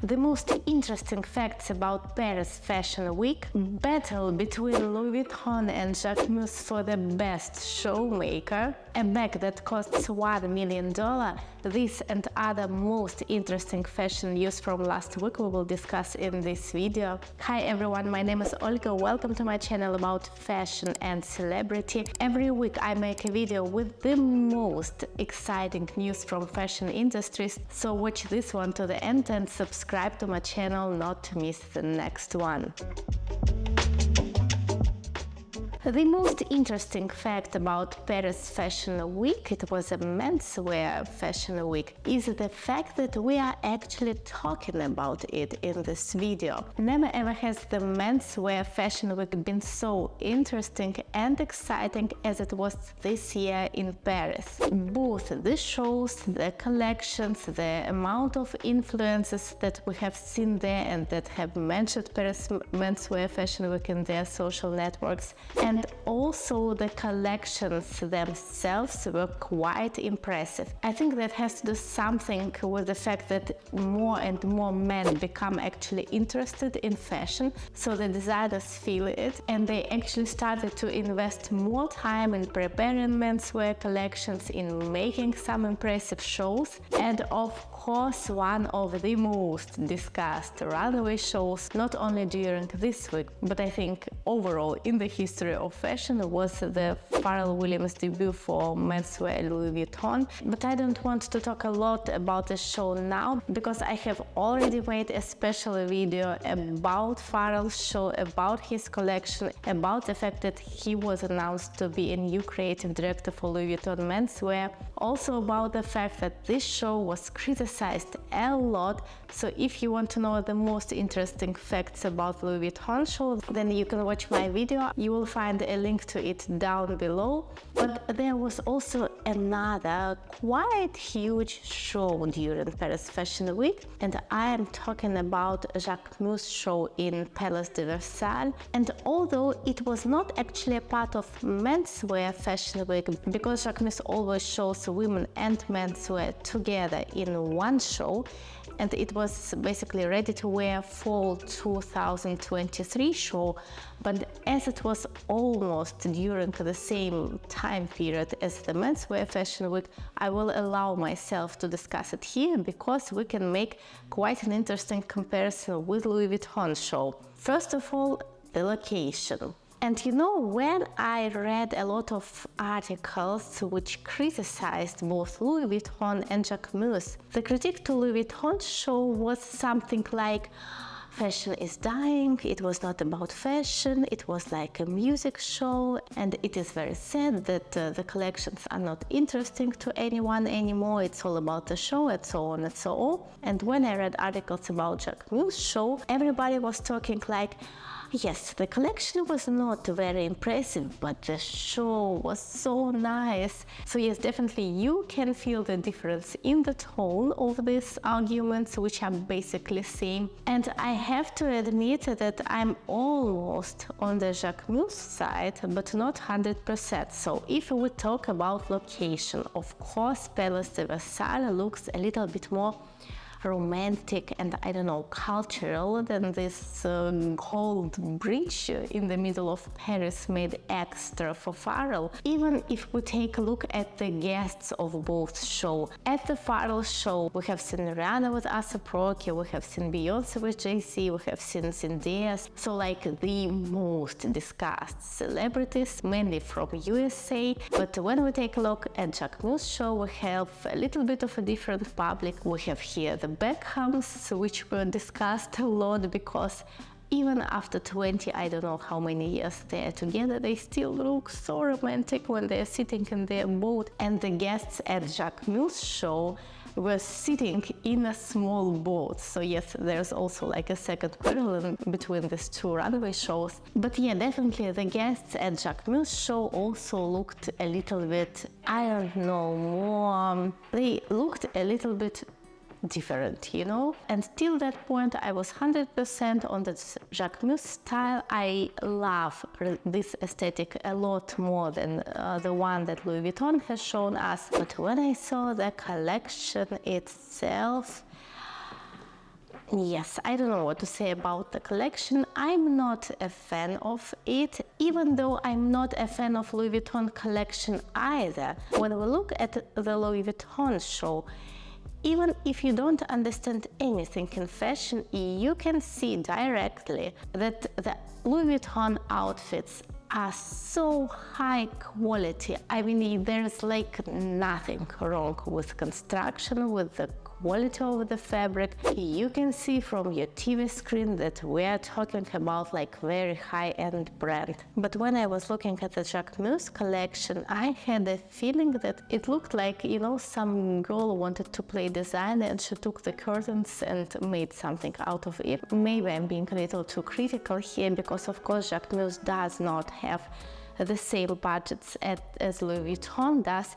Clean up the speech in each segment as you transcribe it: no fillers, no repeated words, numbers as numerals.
The most interesting facts about Paris Fashion Week: battle between Louis Vuitton and Jacquemus for the best showmaker, a bag that costs $1 million. This and other most interesting fashion news from last week we will discuss in this video. Hi everyone, my name is Olga. Welcome to my channel about fashion and celebrity. Every week I make a video with the most exciting news from fashion industries, so watch this one to the end and subscribe to my channel not to miss the next one. The most interesting fact about Paris Fashion Week, it was a menswear fashion week, is the fact that we are actually talking about it in this video. Never ever has the menswear fashion week been so interesting and exciting as it was this year in Paris. Both the shows, the collections, the amount of influencers that we have seen there and that have mentioned Paris Menswear Fashion Week in their social networks, and also the collections themselves were quite impressive. I think that has to do something with the fact that more and more men become actually interested in fashion, so the designers feel it and they actually started to invest more time in preparing menswear collections, in making some impressive shows, and of course one of the most discussed runway shows, not only during this week, but I think overall in the history of fashion, was the Pharrell Williams debut for menswear Louis Vuitton. But I don't want to talk a lot about the show now, because I have already made a special video about Pharrell's show, about his collection, about the fact that he was announced to be a new creative director for Louis Vuitton menswear, also about the fact that this show was criticized a lot. So if you want to know the most interesting facts about Louis Vuitton show, then you can watch my video. You will find a link to it down below. But there was also another quite huge show during Paris Fashion Week, and I am talking about Jacquemus show in Palace de Versailles. And although it was not actually a part of menswear fashion week, because Jacquemus always shows women and menswear together in one show, and it was basically ready-to-wear fall 2023 show, but as it was almost during the same time period as the menswear fashion week, I will allow myself to discuss it here because we can make quite an interesting comparison with Louis Vuitton show. First of all, the location. And you know, when I read a lot of articles which criticized both Louis Vuitton and Jacquemus, the critique to Louis Vuitton show was something like, fashion is dying, it was not about fashion, it was like a music show, and it is very sad that the collections are not interesting to anyone anymore, it's all about the show, and so on and so on. And when I read articles about Jacquemus show, everybody was talking like, yes, the collection was not very impressive, but the show was so nice. So yes, definitely you can feel the difference in the tone of these arguments, which are basically same. And I have to admit that I'm almost on the Jacquemus side, but not 100%. So if we talk about location, of course, Palace de Versailles looks a little bit more romantic and, I don't know, cultural than this gold bridge in the middle of Paris made extra for Pharrell. Even if we take a look at the guests of both shows. At the Pharrell show, we have seen Rihanna with A$AP Rocky, we have seen Beyonce with Jay-Z, we have seen Zendaya. So like the most discussed celebrities, mainly from USA. But when we take a look at Jacquemus show, we have a little bit of a different public. We have here the Beckhams, which were discussed a lot because even after 20, I don't know how many years they are together, they still look so romantic when they're sitting in their boat. And the guests at Jacquemus show were sitting in a small boat. So yes, there's also like a second parallel between these two runway shows. But yeah, definitely the guests at Jacquemus show also looked a little bit, I don't know, more, they looked a little bit different, you know? And till that point I was 100% on the Jacquemus style. I love this aesthetic a lot more than the one that Louis Vuitton has shown us. But when I saw the collection itself, Yes, I don't know what to say about the collection. I'm not a fan of it, even though I'm not a fan of Louis Vuitton collection either. When we look at the Louis Vuitton show, even if you don't understand anything in fashion, you can see directly that the Louis Vuitton outfits are so high quality. I mean, there's like nothing wrong with construction, with the quality of the fabric. You can see from your TV screen that we are talking about like very high-end brand. But when I was looking at the Jacquemus collection, I had a feeling that it looked like, you know, some girl wanted to play designer and she took the curtains and made something out of it. Maybe I'm being a little too critical here because of course Jacquemus does not have the same budgets as Louis Vuitton does.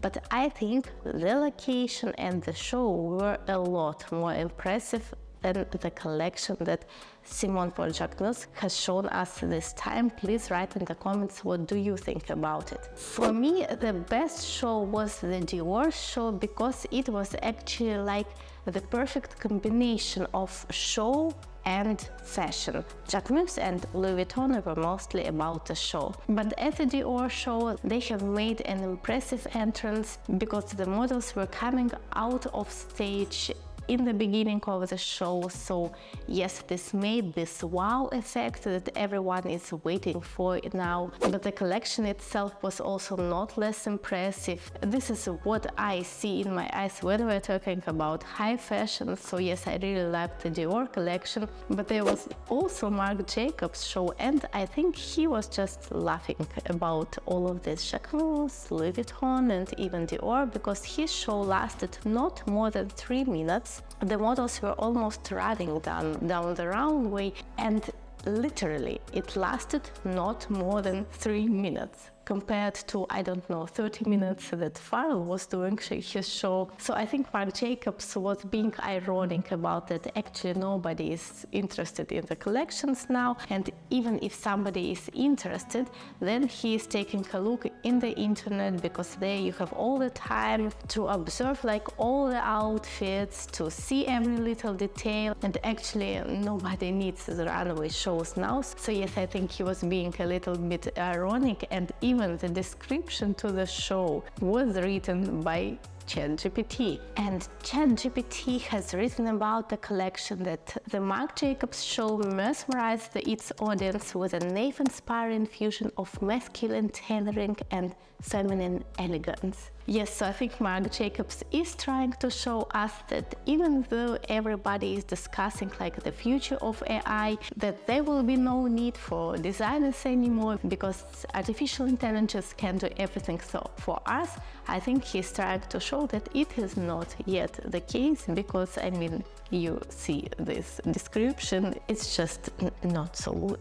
But I think the location and the show were a lot more impressive than the collection that Simone Paul Jacquemus has shown us this time. Please write in the comments what do you think about it. For me, the best show was the Dior show because it was actually like the perfect combination of show and fashion. Jacquemus and Louis Vuitton were mostly about the show. But at the Dior show, they have made an impressive entrance because the models were coming out of stage in the beginning of the show. So yes, this made this wow effect that everyone is waiting for now. But the collection itself was also not less impressive. This is what I see in my eyes when we're talking about high fashion. So yes, I really liked the Dior collection. But there was also Marc Jacobs show, and I think he was just laughing about all of this Jacquemus, Louis Vuitton and even Dior, because his show lasted not more than 3 minutes. The models were almost running down the runway, and literally it lasted not more than 3 minutes compared to, I don't know, 30 minutes that Pharrell was doing his show. So I think Marc Jacobs was being ironic about that actually nobody is interested in the collections now, and even if somebody is interested, then he is taking a look in the internet because there you have all the time to observe like all the outfits, to see every little detail, and actually nobody needs the runway shows now. So yes, I think he was being a little bit ironic, and even the description to the show was written by ChatGPT. And ChatGPT has written about the collection that the Marc Jacobs show mesmerized its audience with an awe-inspiring fusion of masculine tailoring and feminine elegance. Yes, so I think Marc Jacobs is trying to show us that even though everybody is discussing like the future of AI, that there will be no need for designers anymore because artificial intelligence can do everything. So for us, I think he's trying to show that it is not yet the case, because I mean, you see this description, it's just not so good.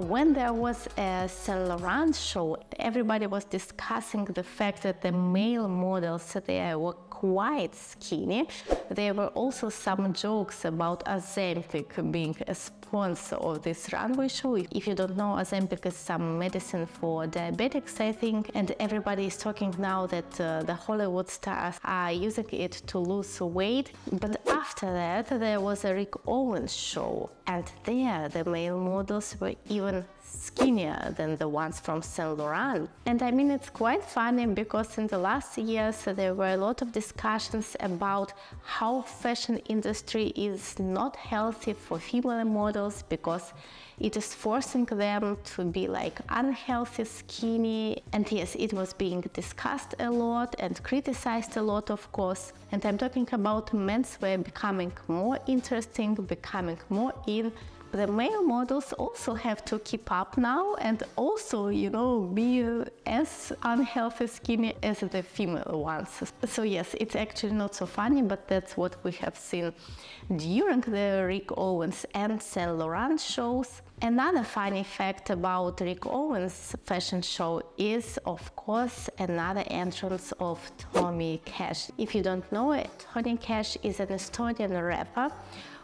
When there was a Saint Laurent show, everybody was discussing the fact that the male models, they were quite skinny. There were also some jokes about Ozempic being a sponsor of this runway show. If you don't know, Ozempic is some medicine for diabetics, I think, and everybody is talking now that the Hollywood stars are using it to lose weight. But after that, there was a Owens show, and there the male models were even skinnier than the ones from Saint Laurent. And I mean, it's quite funny because in the last years there were a lot of discussions about how fashion industry is not healthy for female models because it is forcing them to be like unhealthy, skinny. And yes, it was being discussed a lot and criticized a lot, of course. And I'm talking about menswear becoming more interesting, becoming more in. The male models also have to keep up now and also, you know, be as unhealthy skinny as the female ones. So yes, it's actually not so funny, but that's what we have seen during the Owens and Saint Laurent shows. Another funny fact about Owens fashion show is, of course, another entrance of Tommy Cash. If you don't know it, Tommy Cash is an Estonian rapper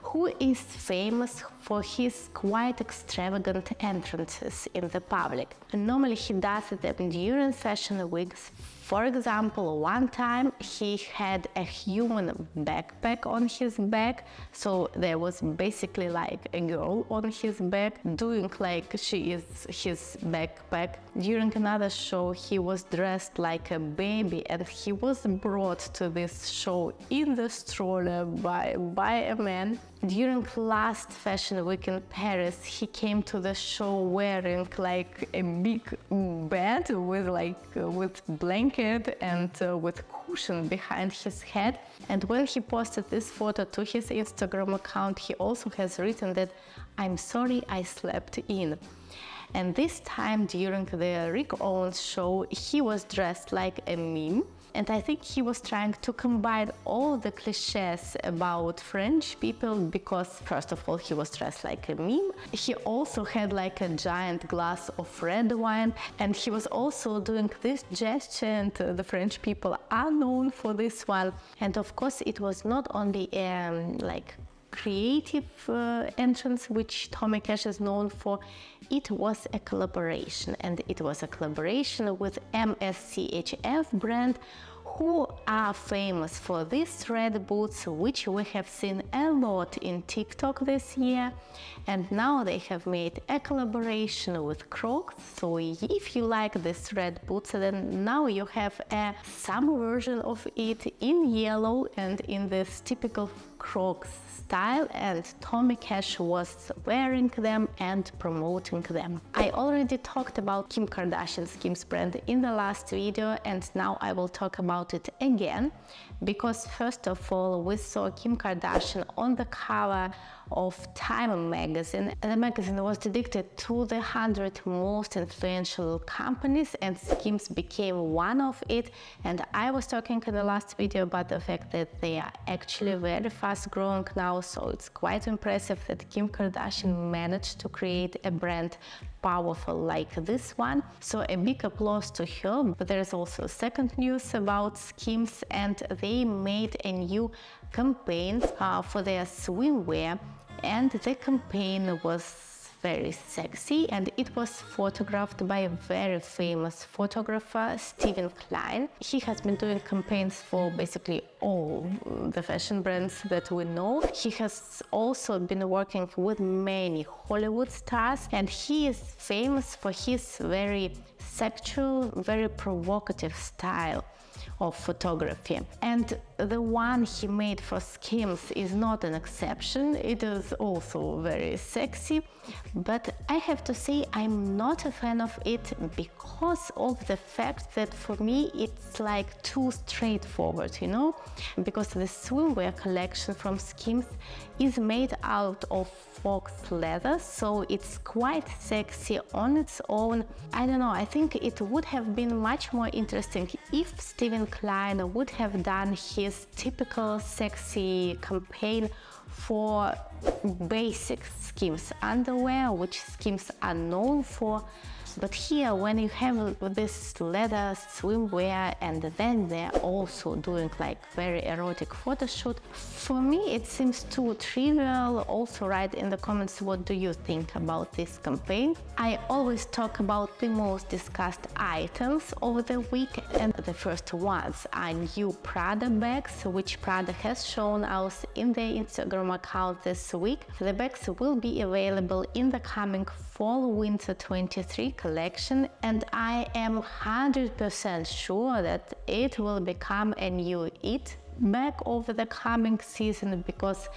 who is famous for his quite extravagant entrances in the public. And normally he does them during fashion weeks, For example, one time he had a human backpack on his back, so there was basically like a girl on his back doing like she is his backpack. During another show he was dressed like a baby, and he was brought to this show in the stroller by a man. During last fashion week in Paris, he came to the show wearing like a big bed with blanket and with cushion behind his head. And when he posted this photo to his Instagram account, he also has written that, "I'm sorry I slept in." And this time during the Rick Owens show, he was dressed like a meme. And I think he was trying to combine all the cliches about French people because, first of all, he was dressed like a meme. He also had like a giant glass of red wine, and he was also doing this gesture, and the French people are known for this one. And of course, it was not only like creative entrance, which Tommy Cash is known for. It was a collaboration, and it was a collaboration with MSCHF brand, who are famous for these red boots, which we have seen a lot in TikTok this year. And now they have made a collaboration with Crocs. So if you like these red boots, then now you have a summer version of it in yellow and in this typical Crocs style, and Tommy Cash was wearing them and promoting them. I already talked about Kim Kardashian's Skims brand in the last video, and now I will talk about it again, because first of all, we saw Kim Kardashian on the cover of Time magazine. The magazine was dedicated to the 100 most influential companies, and Skims became one of it. And I was talking in the last video about the fact that they are actually very fast growing now, so it's quite impressive that Kim Kardashian managed to create a brand powerful like this one. So a big applause to her. But there is also second news about Skims, and they made a new campaign for their swimwear, and the campaign was very sexy, and it was photographed by a very famous photographer, Steven Klein. He has been doing campaigns for basically all the fashion brands that we know. He has also been working with many Hollywood stars, and he is famous for his very sexual, very provocative style of photography. And the one he made for Skims is not an exception. It is also very sexy, but I have to say I'm not a fan of it because of the fact that for me it's like too straightforward, you know, because the swimwear collection from Skims is made out of fox leather, so it's quite sexy on its own. I don't know, I think it would have been much more interesting if Steven Klein would have done his typical sexy campaign for basic Skims underwear, which Skims are known for. But here, when you have this leather swimwear and then they're also doing like very erotic photo shoot, for me it seems too trivial. Also write in the comments what do you think about this campaign. I always talk about the most discussed items of the week, and the first ones are new Prada bags, which Prada has shown us in their Instagram account this week. The bags will be available in the coming Fall/Winter 23 collection, and I am 100% sure that it will become a new it bag over the coming season, because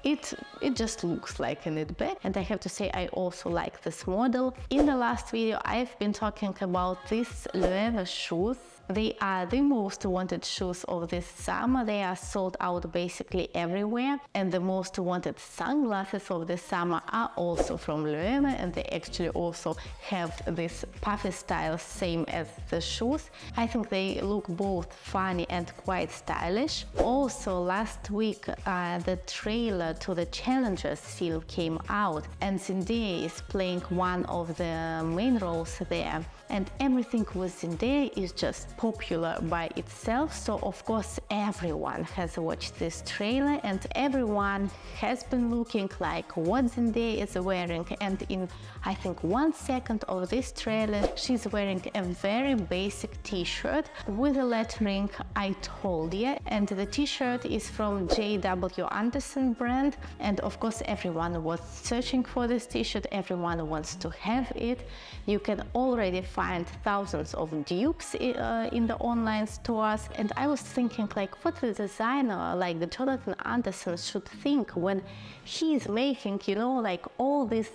it just looks like an it bag. And I have to say I also like this model. In the last video I've been talking about these leather shoes. They are the most wanted shoes of this summer. They are sold out basically everywhere. And the most wanted sunglasses of this summer are also from Loewe, and they actually also have this puffy style, same as the shoes. I think they look both funny and quite stylish. Also last week the trailer to the Challengers film came out, and Zendaya is playing one of the main roles there. And everything with Zendaya is just popular by itself. So of course everyone has watched this trailer and everyone has been looking like what Zendaya is wearing, and in I think 1 second of this trailer she's wearing a very basic t-shirt with the lettering I told you, and the t-shirt is from J.W. Anderson brand, and of course everyone was searching for this t-shirt, everyone wants to have it. You can already find thousands of dupes in the online stores, and I was thinking like what the designer like the Jonathan Anderson should think when he's making, you know, like all these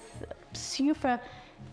super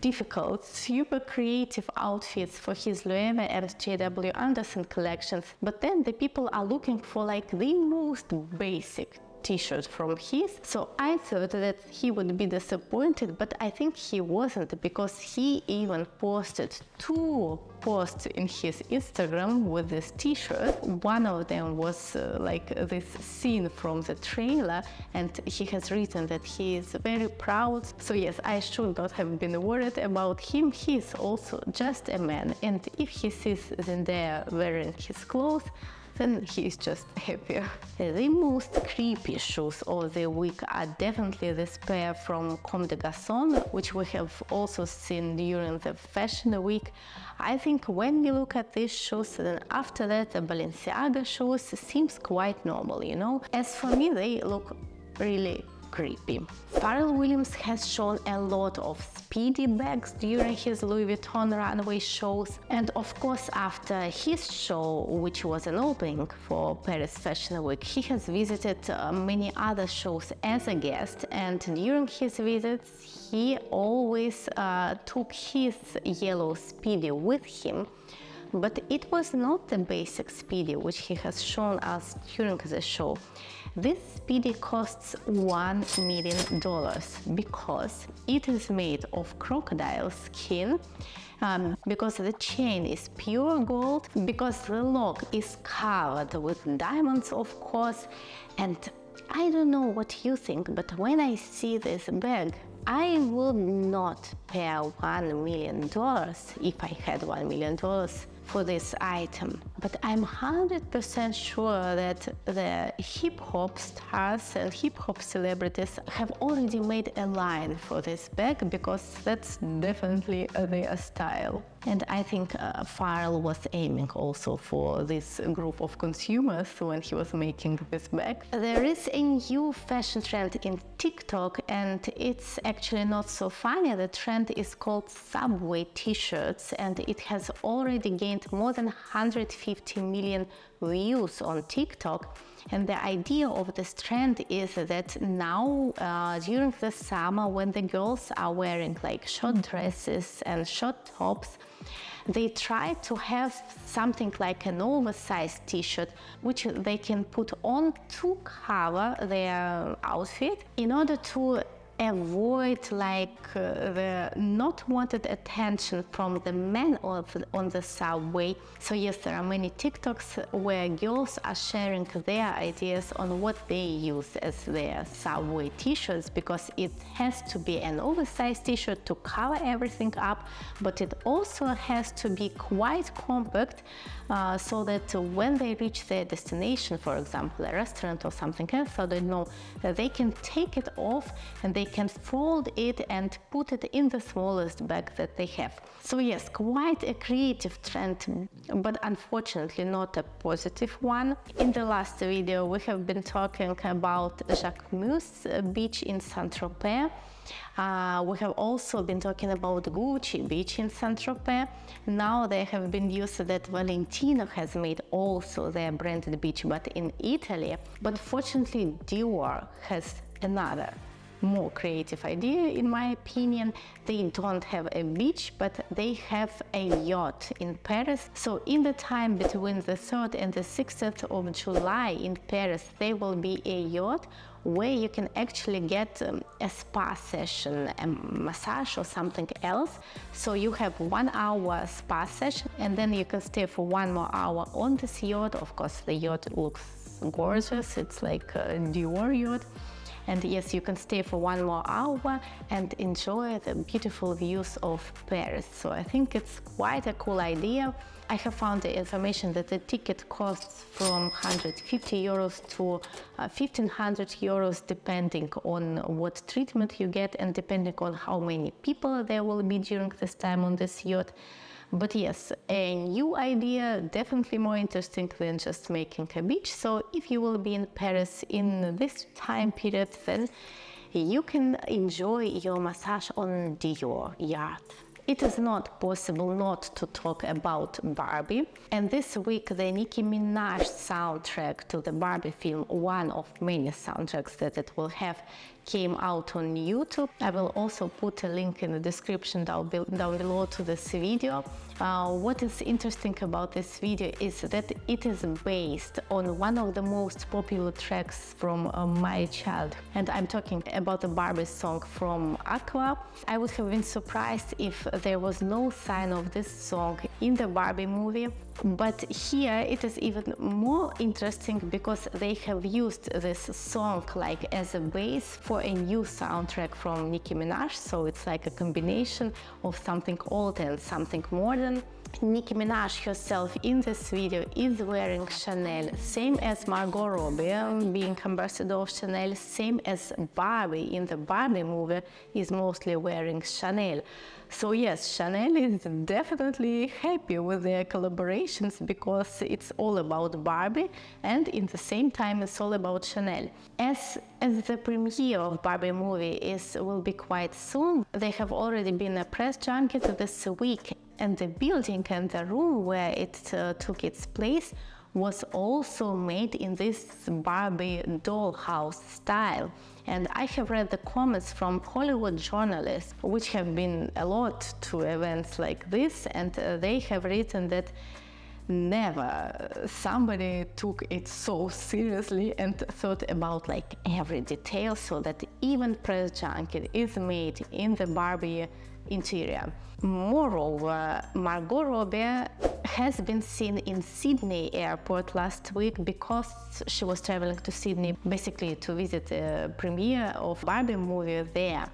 difficult, super creative outfits for his Louis Vuitton and J.W. Anderson collections, but then the people are looking for like the most basic t-shirt from his. So I thought that he would be disappointed, but I think he wasn't, because he even posted 2 posts in his Instagram with this t-shirt. One of them was like this scene from the trailer, and he has written that he is very proud. So yes, I should not have been worried about him. He is also just a man, and if he sees Zendaya wearing his clothes, then he's just happier. The most creepy shoes of the week are definitely this pair from Comme des Garçons, which we have also seen during the fashion week. I think when you look at these shoes, then after that the Balenciaga shoes seems quite normal, you know. As for me, they look really creepy. Pharrell Williams has shown a lot of speedy bags during his Louis Vuitton runway shows, and of course after his show, which was an opening for Paris Fashion Week, he has visited many other shows as a guest, and during his visits he always took his yellow speedy with him. But it was not the basic speedy which he has shown us during the show. This speedy costs $1 million because it is made of crocodile skin, because the chain is pure gold, because the lock is covered with diamonds, of course. And I don't know what you think, but when I see this bag, I would not pay $1 million if I had $1 million for this item. But I'm 100% sure that the hip-hop stars and hip-hop celebrities have already made a line for this bag, because that's definitely their style. And I think Pharrell was aiming also for this group of consumers when he was making this bag. There is a new fashion trend in TikTok, and it's actually not so funny. The trend is called Subway t-shirts, and it has already gained more than 150 million views on TikTok. And the idea of this trend is that now during the summer, when the girls are wearing like short dresses and short tops, they try to have something like an oversized t-shirt which they can put on to cover their outfit, in order to avoid like the not wanted attention from the men on the subway. So yes, there are many TikToks where girls are sharing their ideas on what they use as their subway t-shirts, because it has to be an oversized t-shirt to cover everything up, but it also has to be quite compact, so that when they reach their destination, for example a restaurant or something else, so they know that they can take it off and they can fold it and put it in the smallest bag that they have. So yes, quite a creative trend, but unfortunately not a positive one. In the last video we have been talking about Jacquemus beach in Saint-Tropez. We have also been talking about Gucci beach in Saint-Tropez. Now there have been news that Valentino has made also their branded beach, but in Italy. But fortunately Dior has another more creative idea, in my opinion. They don't have a beach, but they have a yacht in Paris. So in the time between the 3rd and the 6th of July in Paris, there will be a yacht where you can actually get a spa session, a massage or something else. So you have 1 hour spa session, and then you can stay for 1 more hour on this yacht. Of course, the yacht looks gorgeous. It's like a Dior yacht. And yes, you can stay for 1 more hour and enjoy the beautiful views of Paris. So I think it's quite a cool idea. I have found the information that the ticket costs from 150 euros to 1500 euros depending on what treatment you get and depending on how many people there will be during this time on this yacht. But yes, a new idea, definitely more interesting than just making a beach. So if you will be in Paris in this time period, then you can enjoy your massage on Dior yacht. It is not possible not to talk about Barbie. And this week, the Nicki Minaj soundtrack to the Barbie film, one of many soundtracks that it will have, came out on YouTube. I will also put a link in the description down below to this video. What is interesting about this video is that it is based on one of the most popular tracks from my childhood. And I'm talking about the Barbie song from Aqua. I would have been surprised if there was no sign of this song in the Barbie movie. But here it is even more interesting because they have used this song like as a base for a new soundtrack from Nicki Minaj. So it's like a combination of something old and something modern. Nicki Minaj herself in this video is wearing Chanel, same as Margot Robbie being ambassador of Chanel, same as Barbie in the Barbie movie is mostly wearing Chanel. So yes, Chanel is definitely happy with their collaborations because it's all about Barbie and in the same time it's all about Chanel. As the premiere of Barbie movie will be quite soon, there have already been a press junket this week, and the building and the room where it took its place was also made in this Barbie dollhouse style. And I have read the comments from Hollywood journalists, which have been a lot to events like this, and they have written that never somebody took it so seriously and thought about like every detail, so that even press junket is made in the Barbie interior. Moreover, Margot Robbie has been seen in Sydney airport last week because she was traveling to Sydney basically to visit the premiere of Barbie movie there.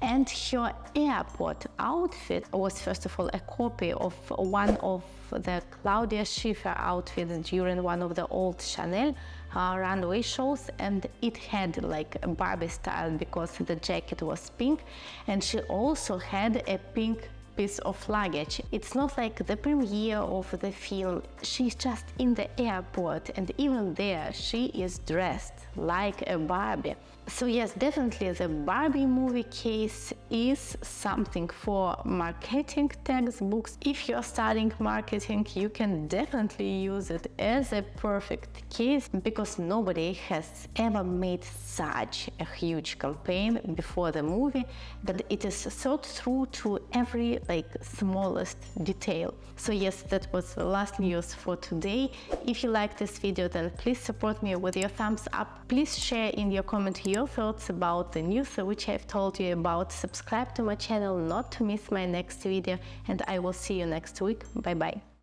And her airport outfit was first of all a copy of one of the Claudia Schiffer outfits during one of the old Chanel runway shows, and it had like a Barbie style because the jacket was pink, and she also had a pink piece of luggage. It's not like the premiere of the film, she's just in the airport, and even there she is dressed like a Barbie. So yes, definitely the Barbie movie case is something for marketing textbooks. If you're studying marketing, you can definitely use it as a perfect case because nobody has ever made such a huge campaign before the movie, but it is thought through to every smallest detail. So yes, that was the last news for today. If you like this video, then please support me with your thumbs up. Please share in your comment your thoughts about the news which I've told you about. Subscribe to my channel not to miss my next video, and I will see you next week. Bye bye.